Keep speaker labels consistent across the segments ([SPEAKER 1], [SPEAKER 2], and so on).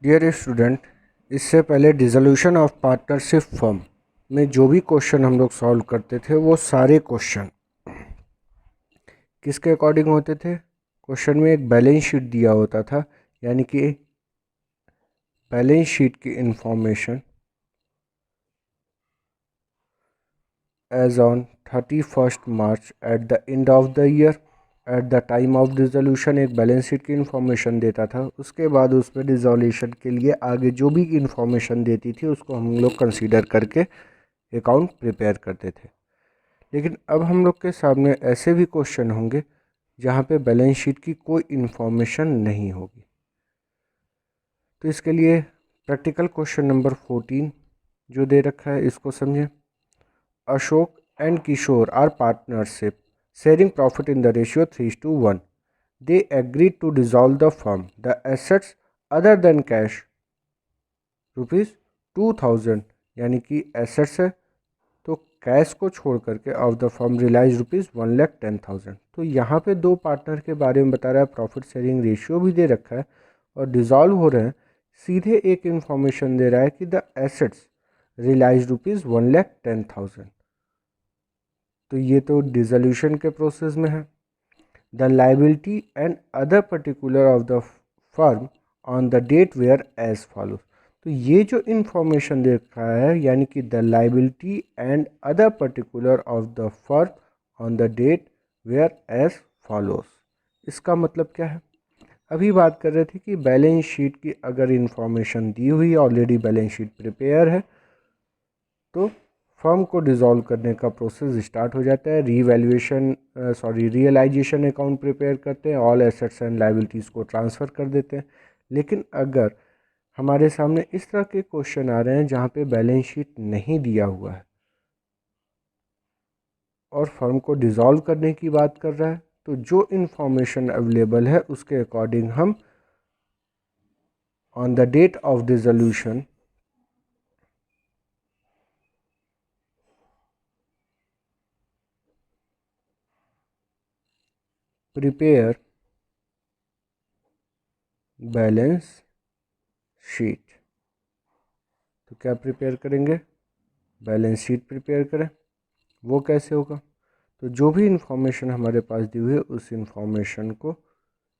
[SPEAKER 1] Dear student, इससे पहले dissolution of partnership firm में जो भी क्वेश्चन हम लोग सॉल्व करते थे वो सारे क्वेश्चन किसके अकॉर्डिंग होते थे। क्वेश्चन में एक बैलेंस शीट दिया होता था, यानी कि बैलेंस शीट की information as on 31 March at the end of the year at the time of dissolution एक बैलेंस शीट की इंफॉर्मेशन देता था। उसके बाद उसमें डिसोल्यूशन के लिए आगे जो भी इंफॉर्मेशन देती थी उसको हम लोग कंसीडर करके अकाउंट प्रिपेयर करते थे। लेकिन अब हम लोग के सामने ऐसे भी क्वेश्चन होंगे जहाँ पे बैलेंस शीट की कोई इन्फॉर्मेशन नहीं होगी। तो इसके लिए प्रैक्टिकल क्वेश्चन नंबर 14 जो दे रखा है इसको समझें। Ashok and Kishore are partnership sharing profit in the ratio 3:1. They agreed to dissolve the firm. The assets other than cash ₹2000, यानी कि एसेट्स है तो कैश को छोड़ करके ऑफ द फर्म रियलाइज ₹1,10,000। तो यहाँ पे दो पार्टनर के बारे में बता रहा है, प्रॉफिट शेयरिंग रेशियो भी दे रखा है और डिज़ोल्व हो रहे हैं। सीधे एक इन्फॉर्मेशन दे रहा है कि द एसेट्स रियलाइज ₹1,10,000। तो ये तो डिसोल्यूशन के प्रोसेस में है। The liability and other particular of the firm on the date were as follows. तो ये जो इंफॉर्मेशन दे रखा है, यानी कि the liability and other particular of the firm on the date were as follows. इसका मतलब क्या है? अभी बात कर रहे थे कि बैलेंस शीट की अगर इंफॉर्मेशन दी हुई, ऑलरेडी बैलेंस शीट प्रिपेयर है, तो फर्म को डिज़ोल्व करने का प्रोसेस स्टार्ट हो जाता है। रियलाइजेशन अकाउंट प्रिपेयर करते हैं, ऑल एसेट्स एंड लाइबिलिटीज़ को ट्रांसफ़र कर देते हैं। लेकिन अगर हमारे सामने इस तरह के क्वेश्चन आ रहे हैं जहाँ पे बैलेंस शीट नहीं दिया हुआ है और फर्म को डिज़ोल्व करने की बात कर रहा है, तो जो इन्फॉर्मेशन अवेलेबल है उसके अकॉर्डिंग हम on the date of dissolution prepare balance sheet. तो क्या प्रिपेयर करेंगे? बैलेंस शीट प्रिपेयर करें। वो कैसे होगा? तो जो भी इंफॉर्मेशन हमारे पास दी हुई है उस इंफॉर्मेशन को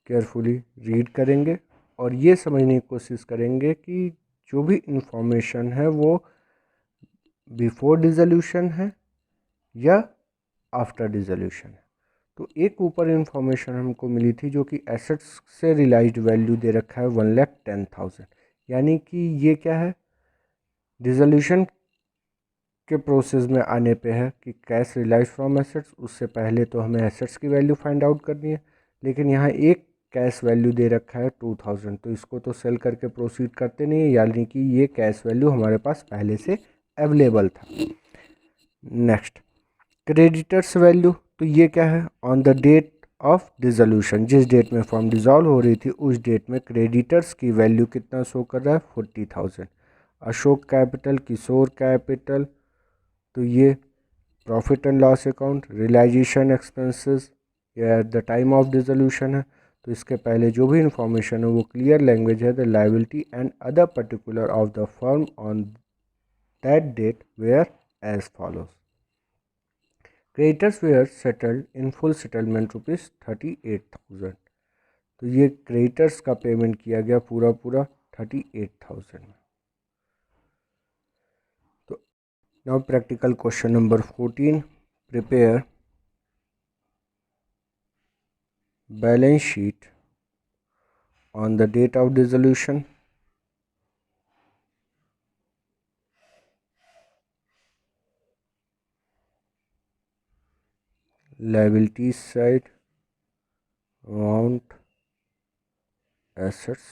[SPEAKER 1] केयरफुली रीड करेंगे और ये समझने की कोशिश करेंगे कि जो भी इंफॉर्मेशन है वो बिफोर डिसोल्यूशन है या आफ्टर डिसोल्यूशन है। तो एक ऊपर इंफॉर्मेशन हमको मिली थी जो कि एसेट्स से रियलाइज्ड वैल्यू दे रखा है 1,10,000, यानी कि ये क्या है, डिसोल्यूशन के प्रोसेस में आने पे है कि कैश रियलाइज फ्रॉम एसेट्स। उससे पहले तो हमें एसेट्स की वैल्यू फाइंड आउट करनी है, लेकिन यहाँ एक कैश वैल्यू दे रखा है 2,000, तो इसको तो सेल करके प्रोसीड करते नहीं है, यानी कि ये कैश वैल्यू हमारे पास पहले से अवेलेबल था। Next, creditors value. तो ये क्या है? On the date of dissolution, जिस डेट में फॉर्म डिसॉल्व हो रही थी उस डेट में क्रेडिटर्स की वैल्यू कितना शो कर रहा है? 40,000। अशोक कैपिटल, किशोर कैपिटल, तो ये profit and loss account, realisation expenses या at the time of dissolution है। तो इसके पहले जो भी इंफॉर्मेशन है वो क्लियर लैंग्वेज है, the liability and other particular of the firm on that date were as follows. Creditors were settled in full settlement ₹38,000। तो ये क्रेडिटर्स का पेमेंट किया गया पूरा 38,000। तो now practical question number 14, prepare balance sheet on the date of dissolution, liabilities side, amount, assets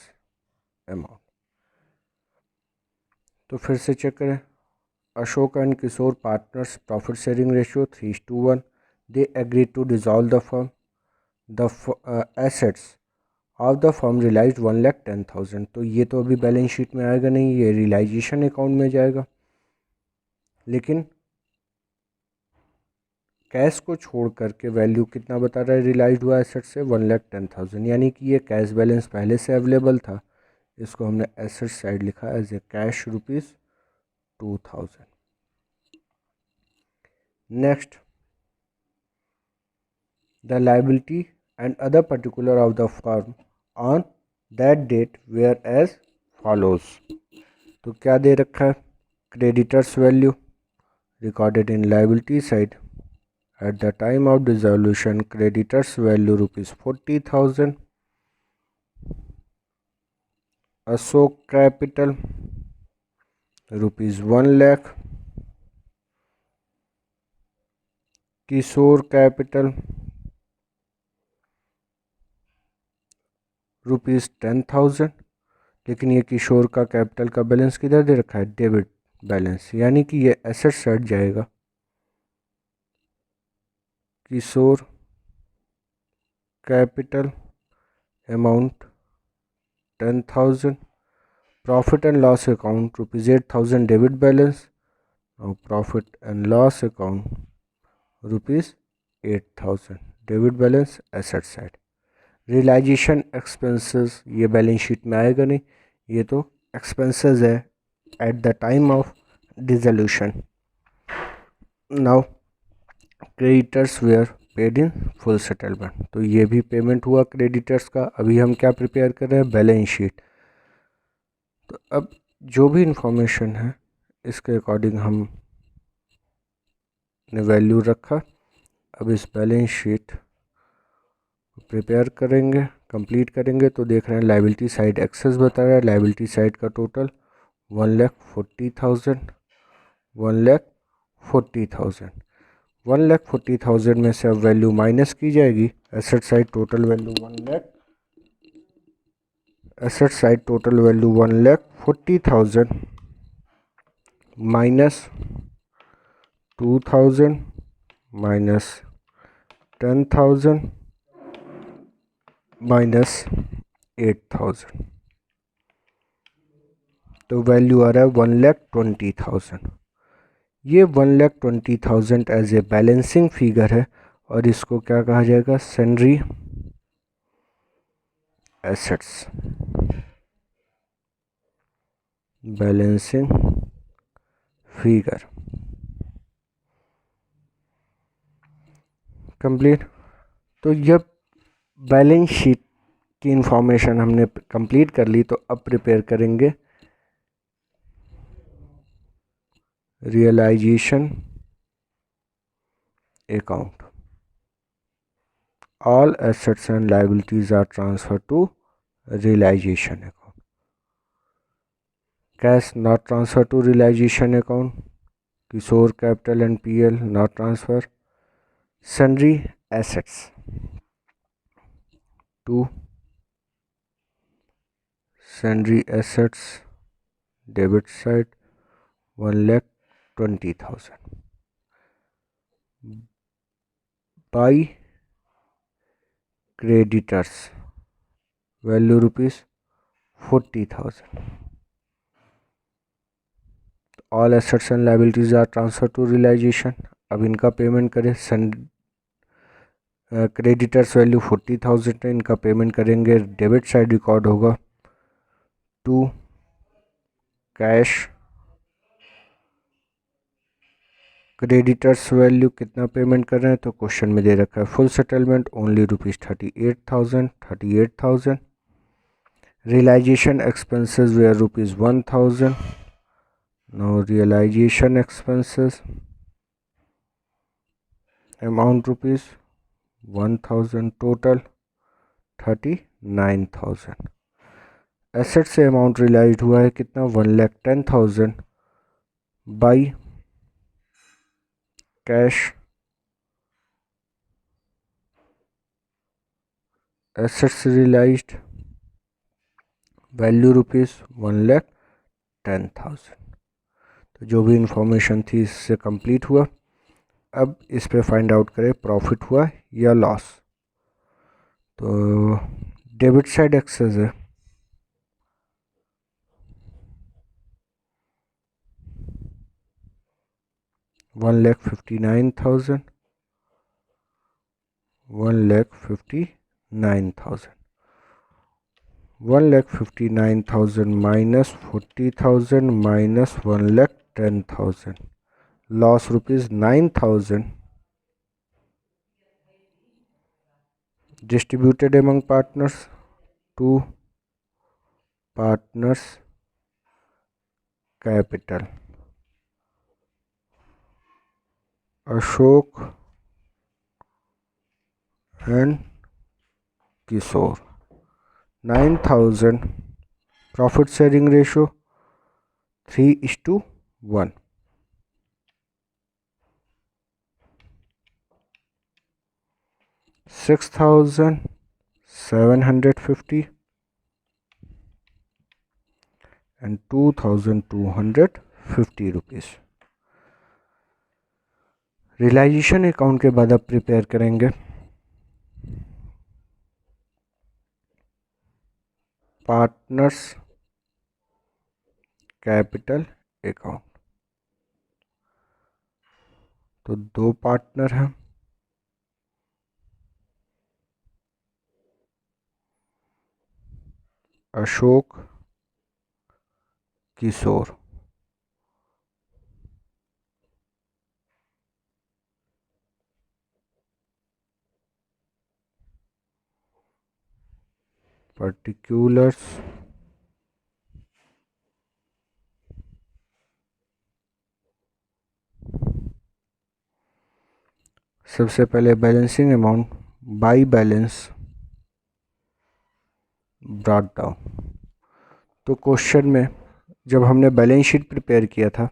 [SPEAKER 1] amount। तो फिर से चेक करें। Ashok and Kishore partners, profit sharing ratio 3:1। They agree to dissolve the firm. The assets of the firm realise 1,10,000। तो ये तो अभी balance sheet में आएगा नहीं, ये रियलाइजेशन अकाउंट में जाएगा। लेकिन कैश को छोड़ करके वैल्यू कितना बता रहा है रियलाइज हुआ एसेट से? 1,10,000, यानी कि ये कैश बैलेंस पहले से अवेलेबल था। इसको हमने एसेट साइड लिखा as a cash ₹2000। Next, the liability and other particular of the firm on that date were as follows. तो क्या दे रखा है, creditors value recorded in liability side at the time of dissolution, creditors value ₹40,000, Ashok capital ₹1 lakh, Kishore capital ₹10,000। लेकिन ये किशोर का capital का balance किधर दे रखा है, डेबिट बैलेंस, यानी कि ये एसेट साइड जाएगा। Kishore capital amount 10,000, profit and loss account ₹8,000 debit balance, और profit and loss account ₹8,000 debit balance asset side. Realisation expenses ये बैलेंस शीट में आएगा नहीं, ये तो एक्सपेंसेस है at the time of dissolution. Now creditors were paid in full settlement, तो ये भी पेमेंट हुआ क्रेडिटर्स का। अभी हम क्या प्रिपेयर कर रहे हैं, बैलेंस शीट। तो अब जो भी इंफॉर्मेशन है इसके अकॉर्डिंग हम ने वैल्यू रखा। अब इस बैलेंस शीट प्रिपेयर करेंगे, कंप्लीट करेंगे, तो देख रहे हैं लाइबिलिटी साइड एक्सेस बता रहा है। लाइबिलिटी साइड का टोटल 1,40,000, 1,40,000, 1,40,000 में से अब वैल्यू माइनस की जाएगी। Asset side total value 1 lakh, asset side total value 1,40,000 minus 2,000 minus 10,000 minus 8,000, तो वैल्यू आ रहा है 1,20,000। ये 1,20,000 एज ए बैलेंसिंग फिगर है, और इसको क्या कहा जाएगा, sundry assets, balancing figure. Complete. तो जब बैलेंस शीट की इंफॉर्मेशन हमने कंप्लीट कर ली, तो अब प्रिपेयर करेंगे realisation account. All assets and liabilities are transferred to realization account. Cash not transferred to realization account. Kishore capital and PL not transfer. Sundry assets to sundry assets debit side 1,20,000 by creditors value ₹40,000. All assets and liabilities are transferred to realization. अब इनका payment करें। Creditors value 40,000 है, इनका payment करेंगे। Debit side record होगा to cash. Creditors value कितना payment कर रहे हैं, तो क्वेश्चन में दे रखा है full settlement only ₹38,000। Realisation expenses were ₹1,000। No realisation expenses amount ₹1,000, total 39,000। Asset से अमाउंट रियलाइज हुआ है कितना, 1,10,000 by cash. Assets realised value ₹1,10,000। तो जो भी इंफॉर्मेशन थी इससे कंप्लीट हुआ। अब इस पे फाइंड आउट करें प्रॉफिट हुआ या लॉस। तो डेबिट साइड एक्सेस है, $1,59,000, $1,59,000 1,59,000 minus 40,000 minus 1,10,000. Loss rupees 9,000. Distributed among partners. 2 partners capital. Ashok and Kishore. 9,000. Profit sharing ratio 3:1. 6,750 and 2,250 rupees. Realisation account के बाद आप प्रिपेयर करेंगे पार्टनर्स कैपिटल अकाउंट। तो 2 पार्टनर हैं, अशोक किशोर। पर्टिकुलर्स सबसे पहले balancing amount by balance brought down. तो question में जब हमने बैलेंस शीट प्रिपेयर किया था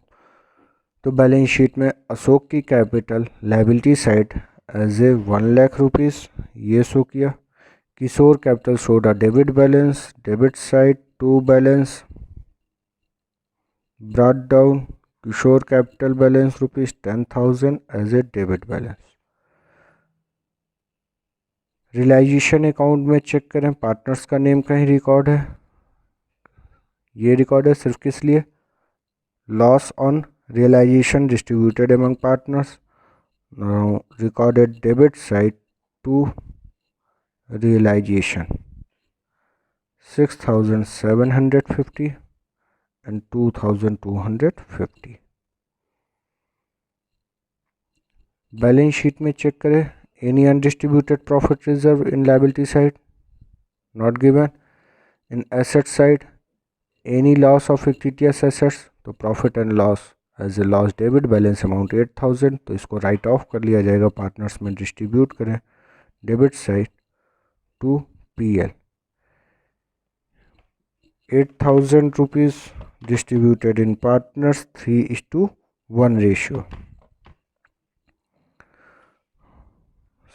[SPEAKER 1] तो बैलेंस शीट में अशोक की capital liability side as a 1 lakh rupees ये शो किया। Kishore capital showed a debit balance, debit side to balance brought down Kishore capital balance rupees 10,000 as a debit balance. Realisation account में check करें partners का name कहीं record है, ये record है सिर्फ किस लिए, loss on realization distributed among partners. Now recorded debit side to realization 6,750 and 2,250। Balance sheet में चेक करें any undistributed profit reserve in liability side not given. In asset side any loss of fictitious assets, तो profit and loss as a loss debit balance amount 8,000, तो इसको right of कर लिया जाएगा, partners में distribute करें debit side to PL। 8,000 rupees distributed in partners 3:1 ratio.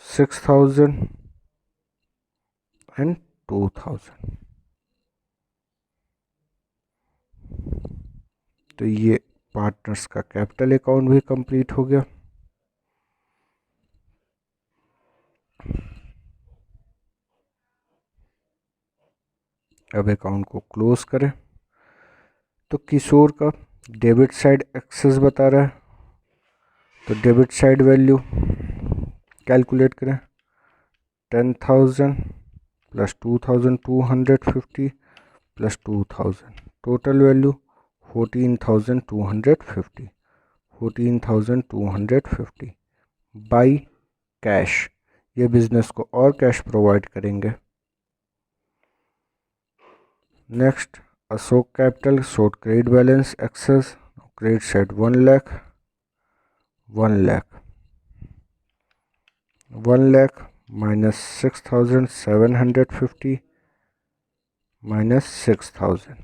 [SPEAKER 1] 6,000 and 2,000। तो ये पार्टनर्स का कैपिटल अकाउंट भी कंप्लीट हो गया। अब अकाउंट को क्लोज करें। तो किशोर का डेबिट साइड एक्सेस बता रहा है, तो डेबिट साइड वैल्यू कैलकुलेट करें 10,000 plus 2,250 plus 2,000, total value 14,250। 14,250 by cash, ये बिजनेस को और कैश प्रोवाइड करेंगे। Next Ashok capital showed credit balance excess, credit side 1 lakh 1 lakh 1 lakh minus 6,750 minus 6,000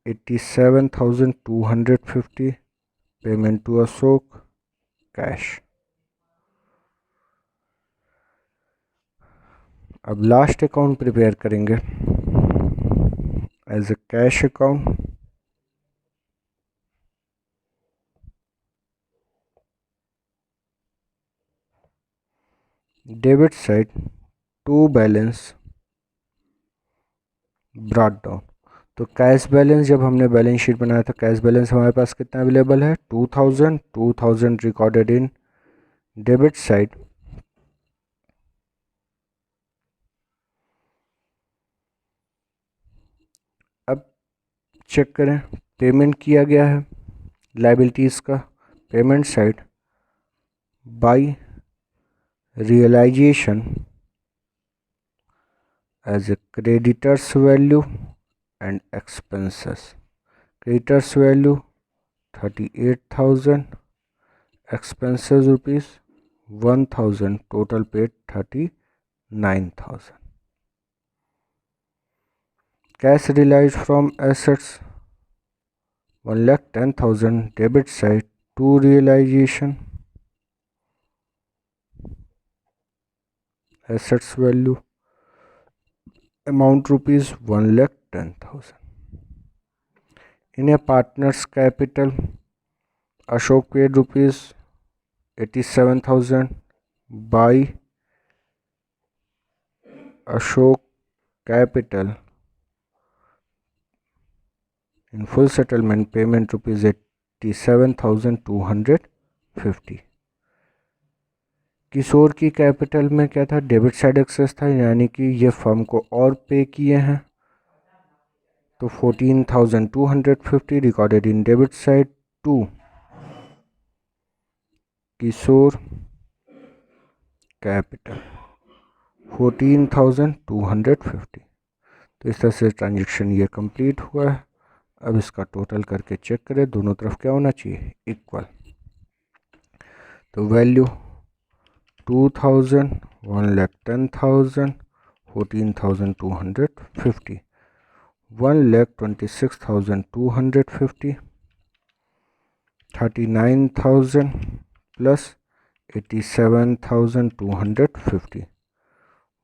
[SPEAKER 1] 87,250 payment to Ashok cash. अब लास्ट अकाउंट प्रिपेयर करेंगे as a cash account. Debit side to balance brought down, तो cash balance जब हमने balance sheet बनाया था cash balance हमारे पास कितना available है 2,000 recorded in debit side check करें, पेमेंट किया गया है लाइबिलिटीज़ का payment side by realisation as a creditors value and expenses. Creditors value 38,000, expenses rupees 1,000, total paid 39,000. Cash realized from assets 1,10,000, debit side to realization, assets value amount rupees 1,10,000. In a partner's capital, Ashok paid rupees 87,000 by Ashok Capital. In full settlement payment rupees 87,250. किशोर की capital में क्या था, debit side access था, यानी कि ये firm को और पे किए हैं, तो 14,250 recorded in debit side to Kishore capital 14,250। तो इस तरह से ट्रांजेक्शन ये कंप्लीट हुआ है। अब इसका टोटल करके चेक करें, दोनों तरफ क्या होना चाहिए, इक्वल। तो value 2,000, 1,10,000, 14,250, 1,26,250, 39,000 plus 87,250,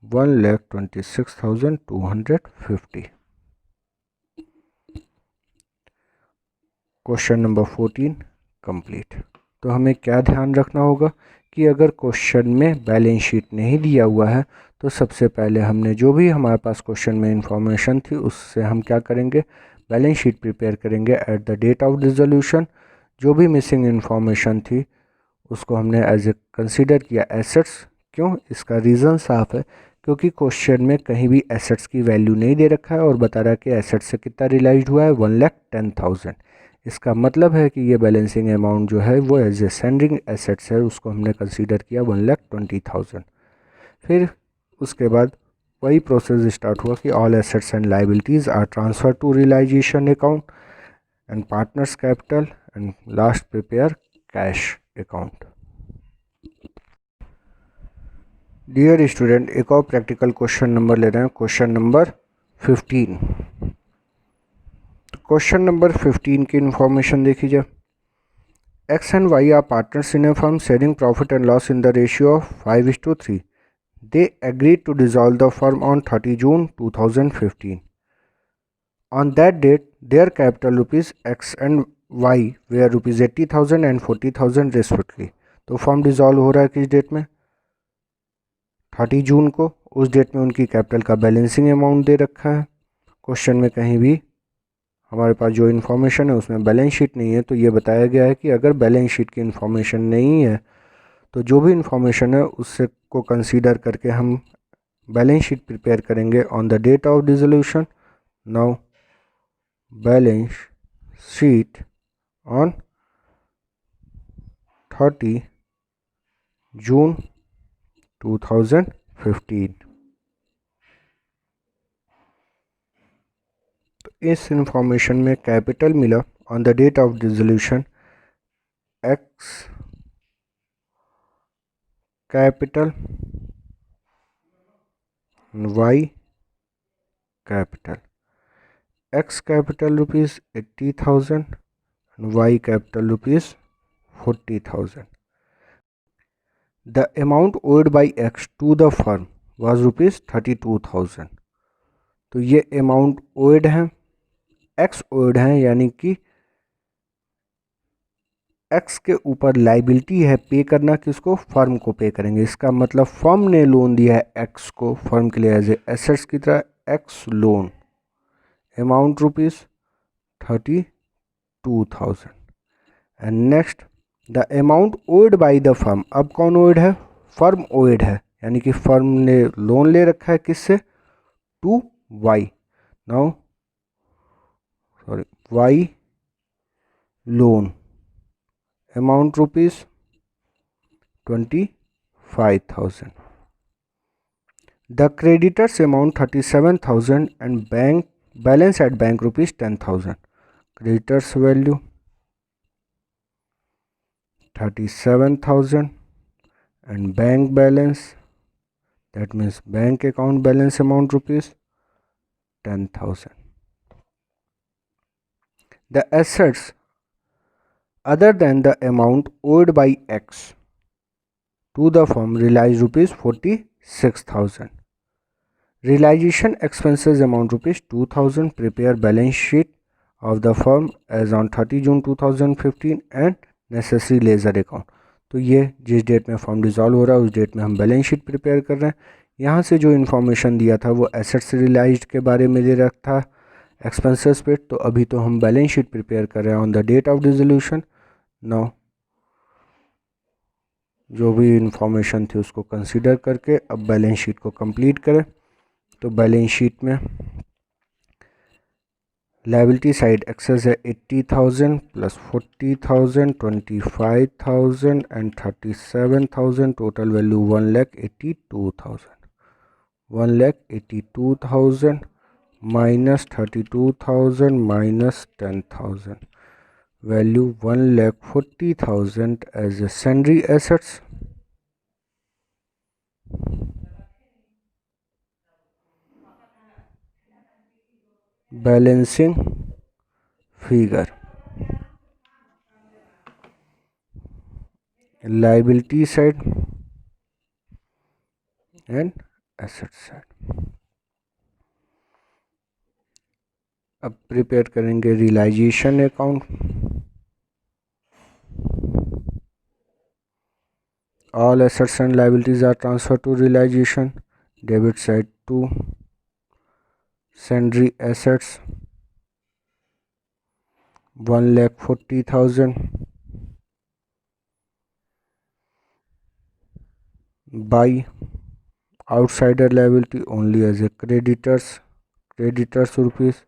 [SPEAKER 1] 1,26,250। Question number 14 complete. तो हमें क्या ध्यान रखना होगा कि अगर क्वेश्चन में बैलेंस शीट नहीं दिया हुआ है तो सबसे पहले हमने जो भी हमारे पास क्वेश्चन में इंफॉर्मेशन थी उससे हम क्या करेंगे, बैलेंस शीट प्रिपेयर करेंगे at the date of dissolution. जो भी मिसिंग इंफॉर्मेशन थी उसको हमने एज ए कंसीडर किया एसेट्स। क्यों, इसका रीज़न साफ है, क्योंकि क्वेश्चन में कहीं भी एसेट्स की वैल्यू नहीं दे रखा है और बता रहा है कि एसेट्स से कितना रिलाइज हुआ है, 1,10,000। इसका मतलब है कि ये बैलेंसिंग अमाउंट जो है वो एज ए सेंडिंग एसेट्स है, उसको हमने कंसीडर किया 1,20,000। फिर उसके बाद वही प्रोसेस स्टार्ट हुआ कि all assets and liabilities are transfer to realisation account and partners capital and last prepare cash account. Dear student, एक और प्रैक्टिकल क्वेश्चन नंबर ले रहे हैं, क्वेश्चन नंबर 15। क्वेश्चन नंबर 15 की इंफॉर्मेशन देखिए। X and Y are partners in a firm sharing profit and loss in the ratio of 5:3। They agreed to dissolve the firm on 30 June 2015. On that date, their capital rupees X and Y were rupees 80,000 and 40,000 respectively. तो firm dissolve हो रहा है किस date में, 30 जून को। उस date में उनकी कैपिटल का बैलेंसिंग अमाउंट दे रखा है। क्वेश्चन में कहीं भी हमारे पास जो इन्फॉर्मेशन है उसमें बैलेंस शीट नहीं है, तो ये बताया गया है कि अगर बैलेंस शीट की इन्फॉर्मेशन नहीं है तो जो भी इन्फॉर्मेशन है उससे को कंसीडर करके हम बैलेंस शीट प्रिपेयर करेंगे on the date of dissolution. Now balance sheet on 30 June 2015। तो इस इंफॉर्मेशन में कैपिटल मिला on the date of dissolution X capital, Y capital. X capital rupees 80,000, Y capital rupees 40,000। The amount owed by X to the firm was rupees 32,000। तो ये amount owed है, X owed है, यानी कि x के ऊपर liability है पे करना, किसको, फर्म को पे करेंगे। इसका मतलब फर्म ने लोन दिया है एक्स को फर्म के लिए एज ए एसेट्स की तरह, X loan, amount rupees 32,000। And next the amount owed by the firm. अब कौन ओड है, फर्म ओड है, यानी कि फर्म ने लोन ले रखा है किससे, to Y. Now sorry, Y loan amount rupees 25,000. The creditors amount 37,000 and bank balance at bank rupees 10,000. Creditors value 37,000 and bank balance, that means bank account balance amount rupees 10,000. The assets other than the amount owed by X to the firm realized rupees 46,000. Realization expenses amount rupees 2,000. Prepare balance sheet of the firm as on 30 June 2015 and necessary ledger account. तो ये जिस date में form dissolve हो रहा है उस date में हम बैलेंस शीट प्रिपेयर कर रहे हैं. यहाँ से जो इन्फॉर्मेशन दिया था वो एसेट्स रियलाइज्ड के बारे में दे रखा था, एक्सपेंसेस पे. तो अभी तो हम बैलेंस शीट प्रिपेयर कर रहे हैं on the date of dissolution. Now जो भी इंफॉर्मेशन थी उसको कंसीडर करके अब बैलेंस शीट को कंप्लीट करें. तो बैलेंस शीट में लायबिलिटी साइड एक्सेस है 80,000 plus 40,000, 25,000 and 37,000. Total value 1,82,000. 1,82,000 minus 32,000 minus 10,000. Value 1,40,000 as a sundry assets. Balancing figure, liability side and asset side. अब प्रिपेयर करेंगे realisation account. All assets and liabilities are transferred to realization. Debit side to sundry assets 1,40,000 by outsider liability only as a creditors rupees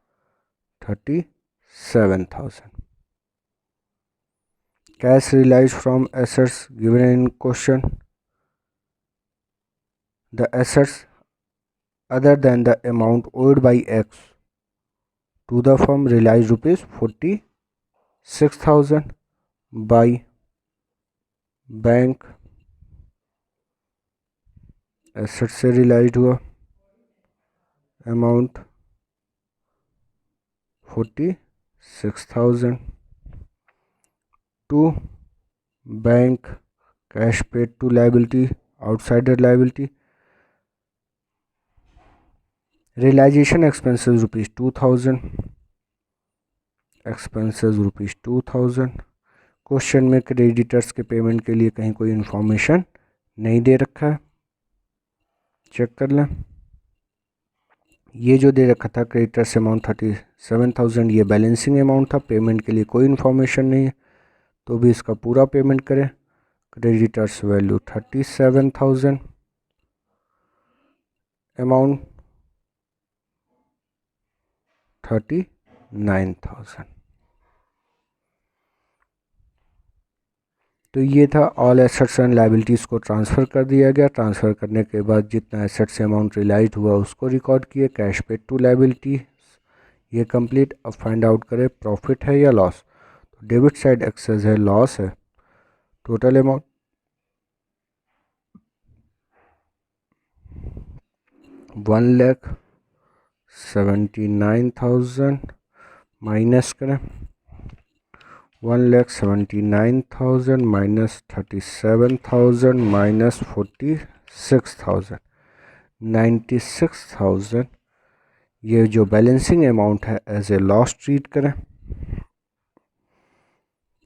[SPEAKER 1] 37,000. Cash realized from assets given in question. The assets other than the amount owed by X to the firm realized rupees 46,000 by bank. Asset से realise हुआ amount 46,000 to bank cash paid to liability outsider liability. Realisation expenses rupees 2,000. Expenses rupees 2,000. Question में creditors के payment के लिए कहीं कोई information नहीं दे रखा है, चेक कर लें. ये जो दे रखा था क्रेडिटर्स अमाउंट 37,000, ये बैलेंसिंग अमाउंट था, पेमेंट के लिए कोई इन्फॉर्मेशन नहीं है. तो भी इसका पूरा पेमेंट करें. Creditors value 37,000, amount 39,000. तो ये था ऑल एसेट्स एंड लायबिलिटीज़ को ट्रांसफ़र कर दिया गया. ट्रांसफ़र करने के बाद जितना एसेट्स अमाउंट रियलाइज हुआ उसको रिकॉर्ड किए. कैश पेड टू लायबिलिटी ये कंप्लीट. अब फाइंड आउट करें प्रॉफिट है या लॉस. तो डेबिट साइड एक्सेस है, लॉस है. टोटल अमाउंट 1,79,000 माइनस करें. 1,79,000 माइनस 37,000 माइनस 46,000, 96,000. ये जो बैलेंसिंग अमाउंट है एज ए लॉस ट्रीट करें.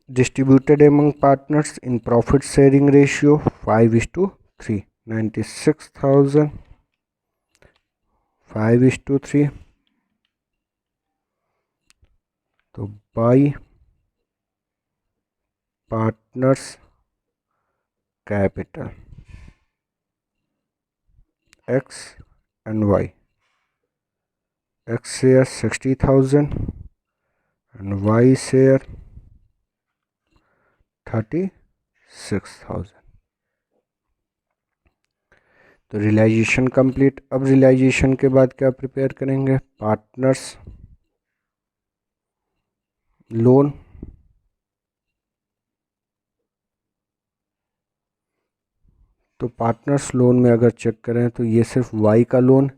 [SPEAKER 1] Distributed among partners in profit sharing ratio 5:3. 96,000 5:3. तो by partners capital X and Y. X share 60,000, and Y share 36,000। तो रियलाइजेशन कंप्लीट। अब रियलाइजेशन के बाद क्या प्रिपेयर करेंगे? Partners loan. तो पार्टनर्स लोन में अगर चेक करें तो ये सिर्फ वाई का लोन,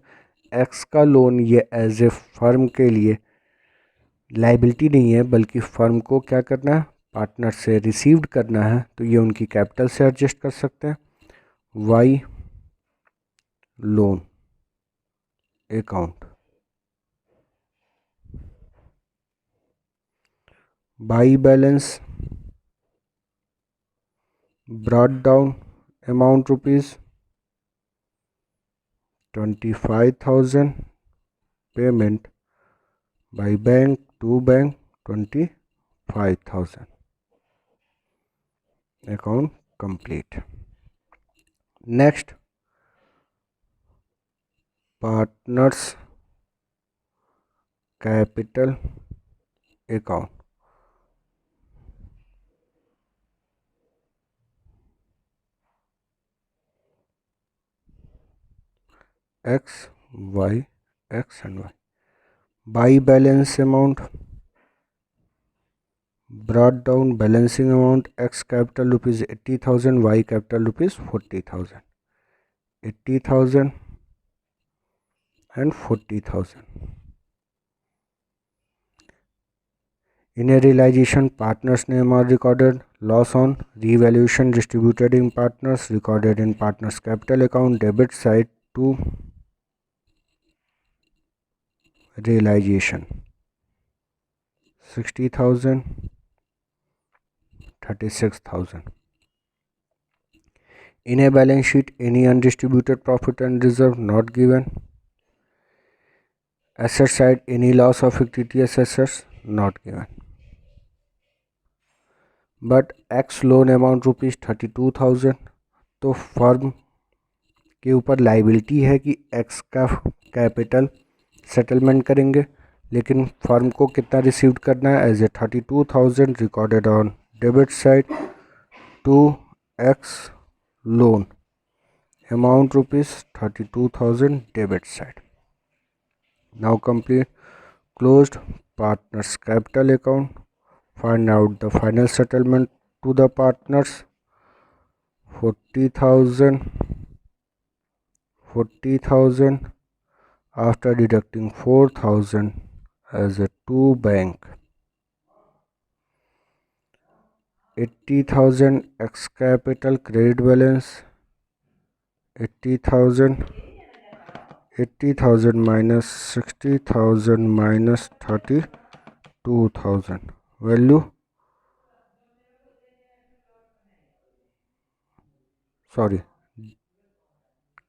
[SPEAKER 1] एक्स का लोन ये एज ए फर्म के लिए लाइबिलिटी नहीं है, बल्कि फर्म को क्या करना है? पार्टनर से रिसीव्ड करना है, तो ये उनकी कैपिटल से एडजस्ट कर सकते हैं। Y loan account, by balance brought down amount rupees 25,000, payment by bank to bank 25,000, account complete. Next, partners capital account. X Y, X and Y. By balance amount brought down balancing amount, X capital rupees 80,000, Y capital rupees 40,000, 80,000 and 40,000. In a realization, partners' name are recorded. Loss on revaluation distributed in partners, recorded in partners' capital account, debit side to realization 60,000, 36,000. In a balance sheet, any undistributed profit and reserve not given. Asset side, any loss of fictitious assets not given. But x loan amount rupees 32,000, तो firm के ऊपर liability है कि x का capital settlement करेंगे, लेकिन firm को कितना रिसीव करना है? As a 32,000 recorded on debit side to X loan amount rupees 32,000 debit side. Now complete closed partners capital account. Find out the final settlement to the partners 40,000 after deducting 4,000 as a to bank, 80,000 ex capital credit balance, 80,000 minus 60,000 minus 32,000, value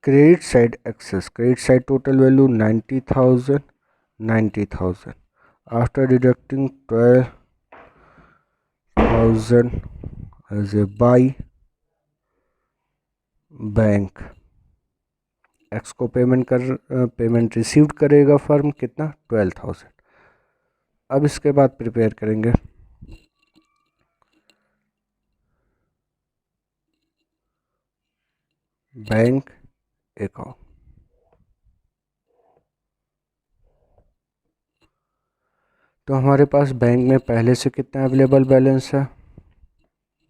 [SPEAKER 1] credit side excess, credit side total value 90,000, 90,000 after deducting 12,000 as a buy bank. X को payment received करेगा firm कितना? 12,000। अब इसके बाद prepare करेंगे bank account. तो हमारे पास bank में पहले से कितना अवेलेबल बैलेंस है?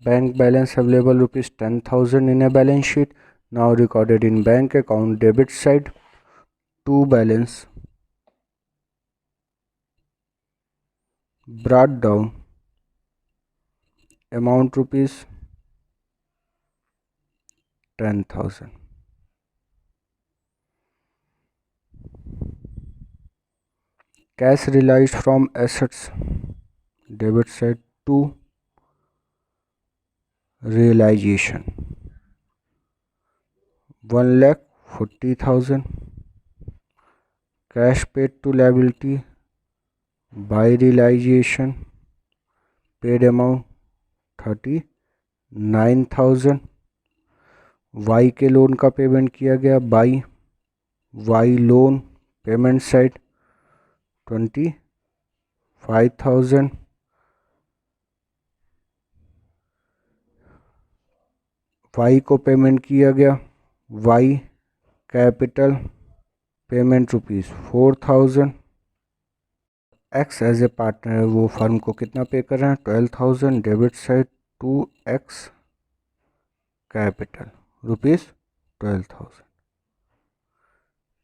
[SPEAKER 1] Bank balance available rupees 10,000 in a balance sheet, now recorded in bank account debit side to balance brought down amount rupees 10,000। Cash realized from assets debit side to realization 1,40,000. Cash paid to liability by realization paid amount 39,000. Y के loan का payment किया गया by Y loan payment side 5,000, Y को payment किया गया, Y capital payment ₹4,000, X as a partner है, वो firm को कितना पे कर रहे हैं 12,000, debit side to X capital ₹12,000.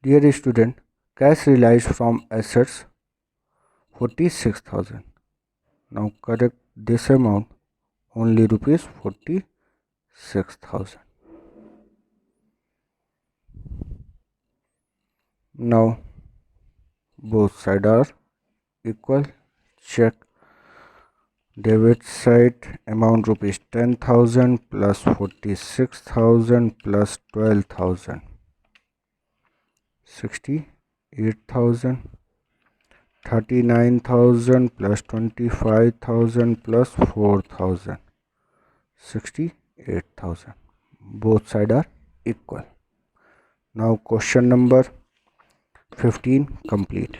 [SPEAKER 1] Dear student, cash realized from assets 46,000. Now correct this amount, only ₹46,000. Now both sides are equal. Check. Debit side amount ₹10,000 plus 46,000 plus 12,000, 68,000. 39,000 plus 25,000 plus 4,000, 68,000. Both sides are equal. Now question number 15 complete.